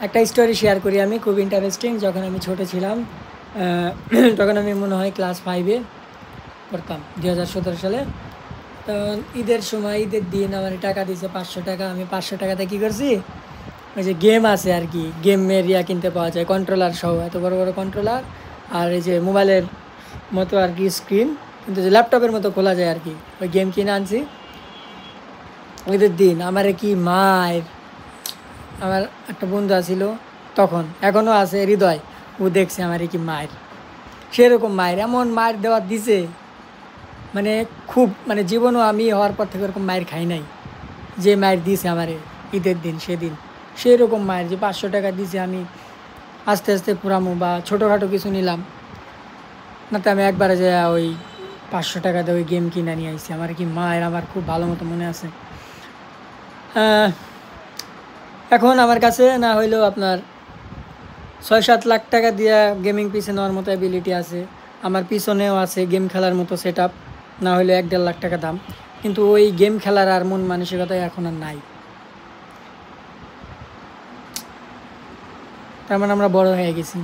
একটা story share করি আমি, খুব ইন্টারেস্টিং। যখন আমি ছোট ছিলাম তখন আমি মনে হয় ক্লাস 5-এ পড়তাম 2017 সালে। তো ঈদের সময়, ঈদের দিন আমার টাকা দিয়েছে 500 টাকা। আমি 500 টাকাতে কী করছি, ওই যে গেম আছে আর কি, গেমের কিনতে পাওয়া যায় কন্ট্রোলার সহ, এত বড় বড় কন্ট্রোলার, আর এই যে মোবাইলের মতো আর কি স্ক্রিন, কিন্তু যে ল্যাপটপের মতো খোলা যায় আর কি, ওই গেম কিনে আনছি ঈদের দিন। আমারে কি মায়ের, আমার একটা বন্ধু আছিল তখন, এখনও আছে, হৃদয়, ও দেখছে আমার কি মায়ের, সেরকম মায়ের, এমন মায়ের দেওয়া দিছে, মানে খুব, মানে জীবনও আমি হওয়ার পর থেকে ওরকম মায়ের খাই নাই যে মায়ের দিয়েছে আমারে ঈদের দিন সেদিন। সেই রকম মায়ের যে 500 টাকা দিয়েছে, আমি আস্তে আস্তে পুরামো বা ছোটোখাটো কিছু নিলাম না, তো আমি একবারে যে ওই 500 টাকা দিয়ে ওই গেম কিনে নিয়ে আসছি। আমার কি মায়ের, আমার খুব ভালো মতো মনে আছে। এখন আমার কাছে না হইলেও আপনার 6-7 লাখ টাকা দিয়া গেমিং পিসে নেওয়ার মতো অ্যাবিলিটি আছে। আমার পিছনেও আছে গেম খেলার মতো সেট আপ, না হলে 1-1.5 লাখ টাকা দাম। কিন্তু ওই গেম খেলার আর মন মানসিকতা এখন আর নাই। তার মানে আমরা বড় হয়ে গেছি।